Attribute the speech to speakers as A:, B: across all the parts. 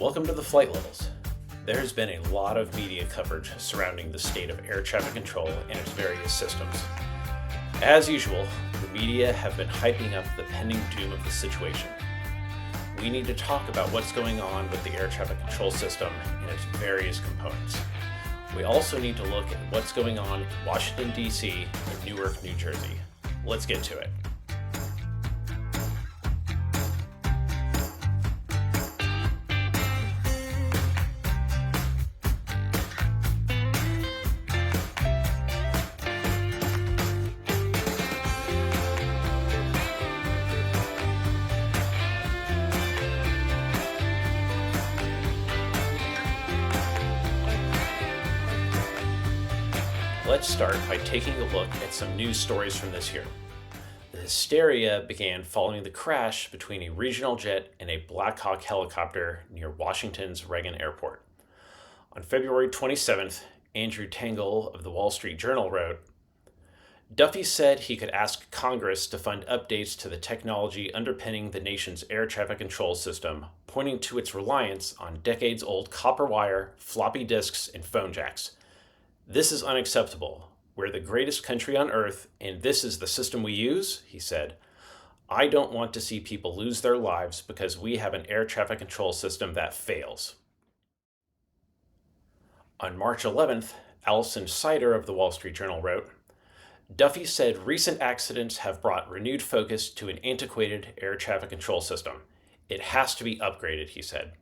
A: Welcome to the flight levels. There has been a lot of media coverage surrounding the state of air traffic control and its various systems. As usual, the media have been hyping up the pending doom of the situation. We need to talk about what's going on with the air traffic control system and its various components. We also need to look at what's going on in Washington, D.C. and Newark, New Jersey. Let's get to it. Let's start by taking a look at some news stories from this year. The hysteria began following the crash between a regional jet and a Black Hawk helicopter near Washington's Reagan Airport. On February 27th, Andrew Tangle of the Wall Street Journal wrote, "Duffy said he could ask Congress to fund updates to the technology underpinning the nation's air traffic control system, pointing to its reliance on decades-old copper wire, floppy disks, and phone jacks. This is unacceptable. We're the greatest country on earth, and this is the system we use," he said. "I don't want to see people lose their lives because we have an air traffic control system that fails." On March 11th, Alison Sider of the Wall Street Journal wrote, "Duffy said recent accidents have brought renewed focus to an antiquated air traffic control system. It has to be upgraded," he said.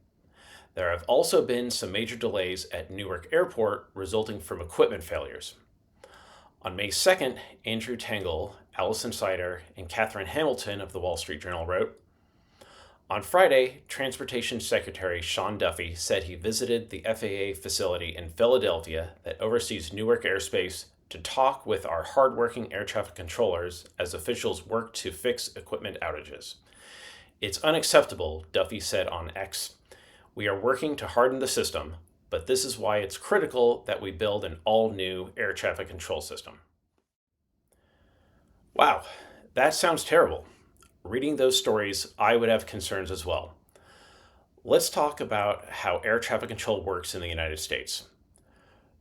A: There have also been some major delays at Newark Airport resulting from equipment failures. On May 2nd, Andrew Tangle, Alison Sider, and Catherine Hamilton of the Wall Street Journal wrote, "On Friday, Transportation Secretary Sean Duffy said he visited the FAA facility in Philadelphia that oversees Newark airspace to talk with our hardworking air traffic controllers as officials work to fix equipment outages. It's unacceptable," Duffy said on X. "We are working to harden the system, but this is why it's critical that we build an all-new air traffic control system." Wow, that sounds terrible. Reading those stories, I would have concerns as well. Let's talk about how air traffic control works in the United States.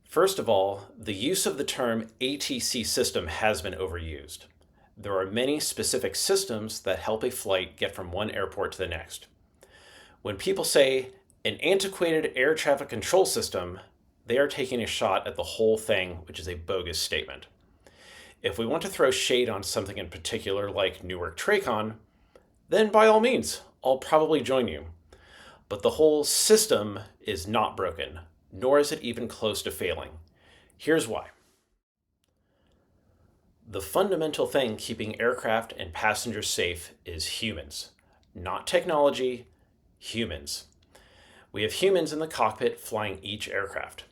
A: First of all, the use of the term ATC system has been overused. There are many specific systems that help a flight get from one airport to the next. When people say an antiquated air traffic control system, they are taking a shot at the whole thing, which is a bogus statement. If we want to throw shade on something in particular, like Newark TRACON, then by all means, I'll probably join you. But the whole system is not broken, nor is it even close to failing. Here's why. The fundamental thing keeping aircraft and passengers safe is humans, not technology, humans. We have humans in the cockpit flying each aircraft.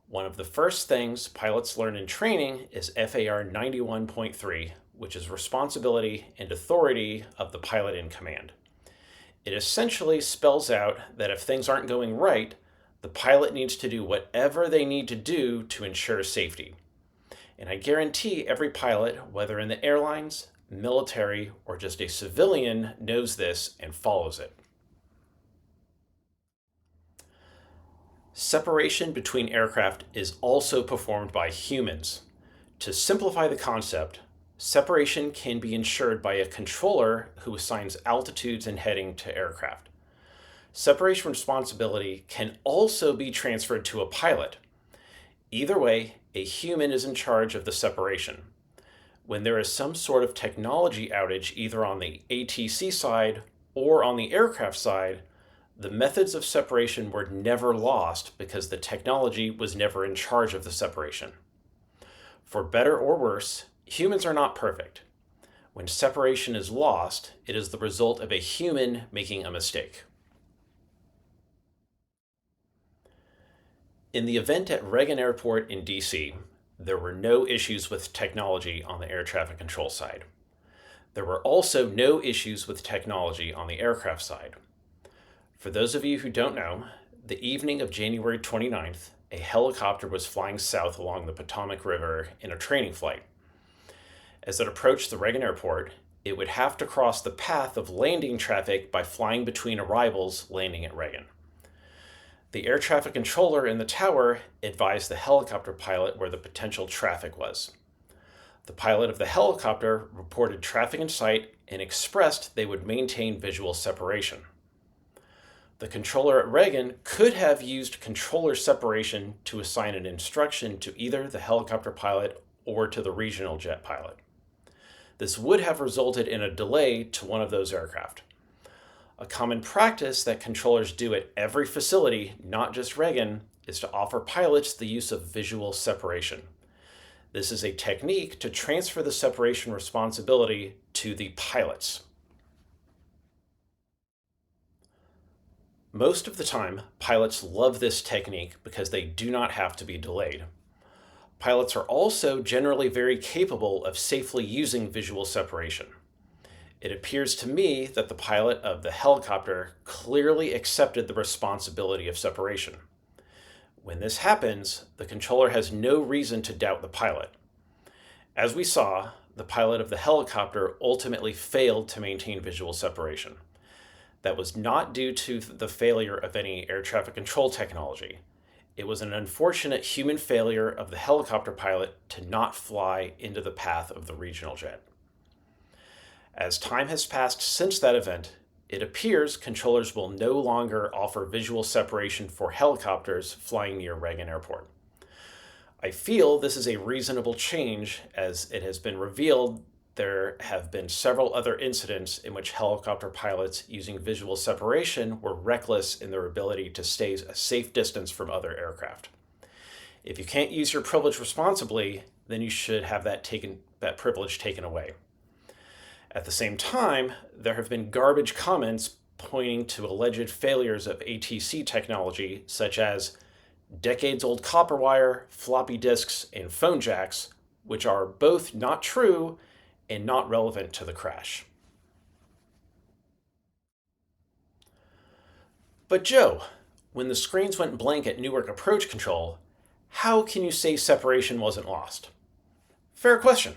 A: One of the first things pilots learn in training is FAR 91.3, which is responsibility and authority of the pilot in command. It essentially spells out that if things aren't going right, the pilot needs to do whatever they need to do to ensure safety. And I guarantee every pilot, whether in the airlines, military, or just a civilian, knows this and follows it. Separation between aircraft is also performed by humans. To simplify the concept, separation can be ensured by a controller who assigns altitudes and heading to aircraft. Separation responsibility can also be transferred to a pilot. Either way, a human is in charge of the separation. When there is some sort of technology outage either on the ATC side or on the aircraft side, the methods of separation were never lost because the technology was never in charge of the separation. For better or worse, humans are not perfect. When separation is lost, it is the result of a human making a mistake. In the event at Reagan Airport in DC, there were no issues with technology on the air traffic control side. There were also no issues with technology on the aircraft side. For those of you who don't know, the evening of January 29th, a helicopter was flying south along the Potomac River in a training flight. As it approached the Reagan Airport, it would have to cross the path of landing traffic by flying between arrivals landing at Reagan. The air traffic controller in the tower advised the helicopter pilot where the potential traffic was. The pilot of the helicopter reported traffic in sight and expressed they would maintain visual separation. The controller at Reagan could have used controller separation to assign an instruction to either the helicopter pilot or to the regional jet pilot. This would have resulted in a delay to one of those aircraft. A common practice that controllers do at every facility, not just Reagan, is to offer pilots the use of visual separation. This is a technique to transfer the separation responsibility to the pilots. Most of the time, pilots love this technique because they do not have to be delayed. Pilots are also generally very capable of safely using visual separation. It appears to me that the pilot of the helicopter clearly accepted the responsibility of separation. When this happens, the controller has no reason to doubt the pilot. As we saw, the pilot of the helicopter ultimately failed to maintain visual separation. That was not due to the failure of any air traffic control technology. It was an unfortunate human failure of the helicopter pilot to not fly into the path of the regional jet. As time has passed since that event, it appears controllers will no longer offer visual separation for helicopters flying near Reagan Airport. I feel this is a reasonable change, as it has been revealed there have been several other incidents in which helicopter pilots using visual separation were reckless in their ability to stay a safe distance from other aircraft. If you can't use your privilege responsibly, then you should have that privilege taken away. At the same time, there have been garbage comments pointing to alleged failures of ATC technology, such as decades-old copper wire, floppy disks, and phone jacks, which are both not true and not relevant to the crash. But Joe, when the screens went blank at Newark Approach Control, how can you say separation wasn't lost? Fair question.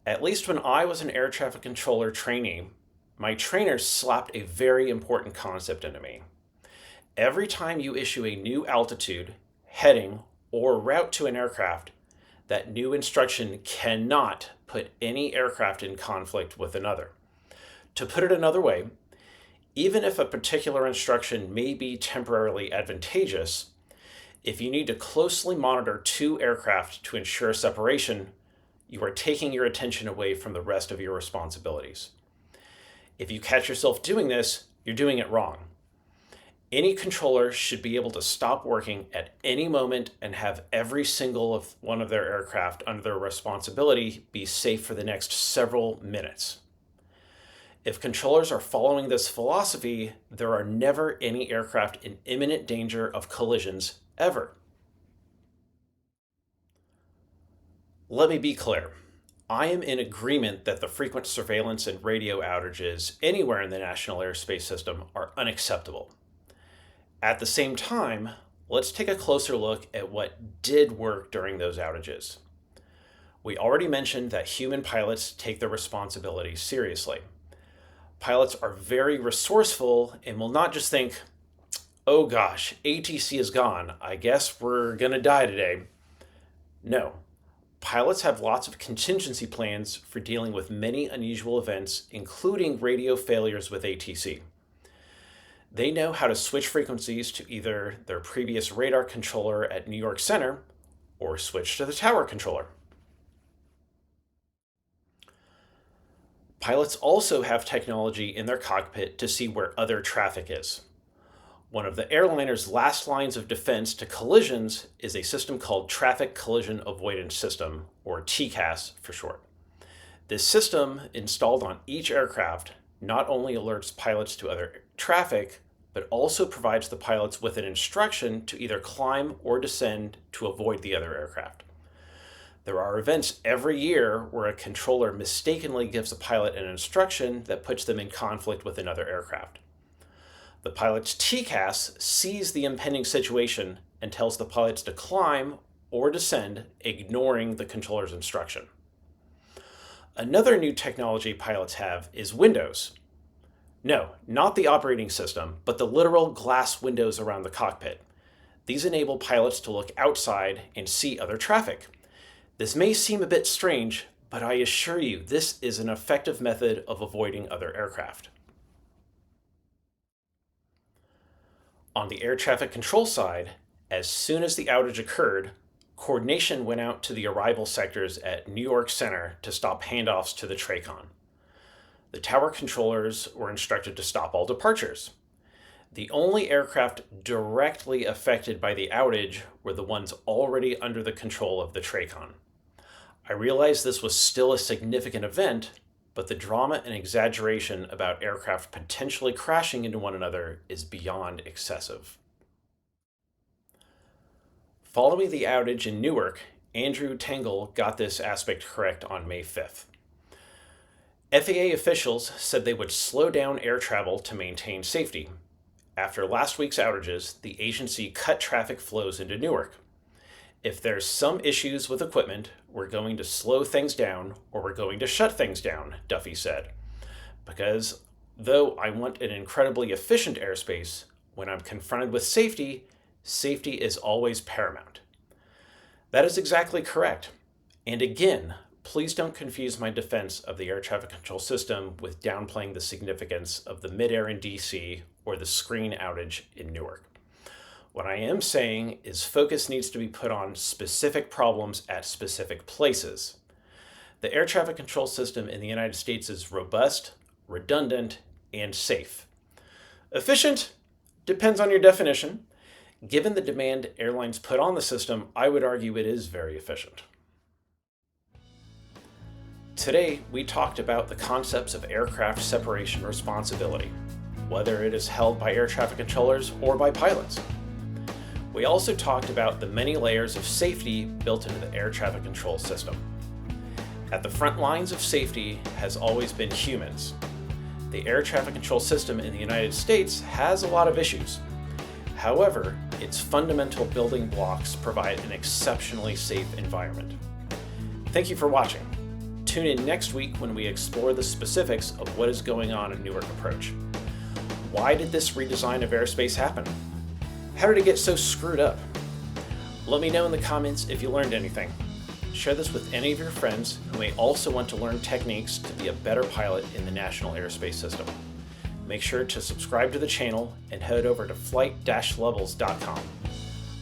A: At least when I was an air traffic controller trainee, my trainer slapped a very important concept into me. Every time you issue a new altitude, heading, or route to an aircraft, that new instruction cannot put any aircraft in conflict with another. To put it another way, even if a particular instruction may be temporarily advantageous, if you need to closely monitor two aircraft to ensure separation, you are taking your attention away from the rest of your responsibilities. If you catch yourself doing this, you're doing it wrong. Any controller should be able to stop working at any moment and have every single one of their aircraft under their responsibility be safe for the next several minutes. If controllers are following this philosophy, there are never any aircraft in imminent danger of collisions ever. Let me be clear. I am in agreement that the frequent surveillance and radio outages anywhere in the National Airspace System are unacceptable. At the same time, let's take a closer look at what did work during those outages. We already mentioned that human pilots take their responsibilities seriously. Pilots are very resourceful and will not just think, oh gosh, ATC is gone, I guess we're gonna die today. No, pilots have lots of contingency plans for dealing with many unusual events, including radio failures with ATC. They know how to switch frequencies to either their previous radar controller at New York Center or switch to the tower controller. Pilots also have technology in their cockpit to see where other traffic is. One of the airliner's last lines of defense to collisions is a system called Traffic Collision Avoidance System, or TCAS for short. This system, installed on each aircraft, not only alerts pilots to other traffic, but also provides the pilots with an instruction to either climb or descend to avoid the other aircraft. There are events every year where a controller mistakenly gives a pilot an instruction that puts them in conflict with another aircraft. The pilot's TCAS sees the impending situation and tells the pilots to climb or descend, ignoring the controller's instruction. Another new technology pilots have is windows. No, not the operating system, but the literal glass windows around the cockpit. These enable pilots to look outside and see other traffic. This may seem a bit strange, but I assure you this is an effective method of avoiding other aircraft. On the air traffic control side, as soon as the outage occurred, coordination went out to the arrival sectors at New York Center to stop handoffs to the TRACON. The tower controllers were instructed to stop all departures. The only aircraft directly affected by the outage were the ones already under the control of the TRACON. I realize this was still a significant event, but the drama and exaggeration about aircraft potentially crashing into one another is beyond excessive. Following the outage in Newark, Andrew Tangle got this aspect correct on May 5th. FAA officials said they would slow down air travel to maintain safety. After last week's outages, the agency cut traffic flows into Newark. If there's some issues with equipment, we're going to slow things down or we're going to shut things down, Duffy said. Because though I want an incredibly efficient airspace, when I'm confronted with safety, safety is always paramount. That is exactly correct. And again, please don't confuse my defense of the air traffic control system with downplaying the significance of the midair in DC or the screen outage in Newark. What I am saying is focus needs to be put on specific problems at specific places. The air traffic control system in the United States is robust, redundant, and safe. Efficient depends on your definition. Given the demand airlines put on the system, I would argue it is very efficient. Today, we talked about the concepts of aircraft separation responsibility, whether it is held by air traffic controllers or by pilots. We also talked about the many layers of safety built into the air traffic control system. At the front lines of safety has always been humans. The air traffic control system in the United States has a lot of issues. However, its fundamental building blocks provide an exceptionally safe environment. Thank you for watching. Tune in next week when we explore the specifics of what is going on in Newark Approach. Why did this redesign of airspace happen? How did it get so screwed up? Let me know in the comments if you learned anything. Share this with any of your friends who may also want to learn techniques to be a better pilot in the National Airspace System. Make sure to subscribe to the channel and head over to flight-levels.com.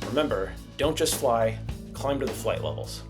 A: Remember, don't just fly, climb to the flight levels.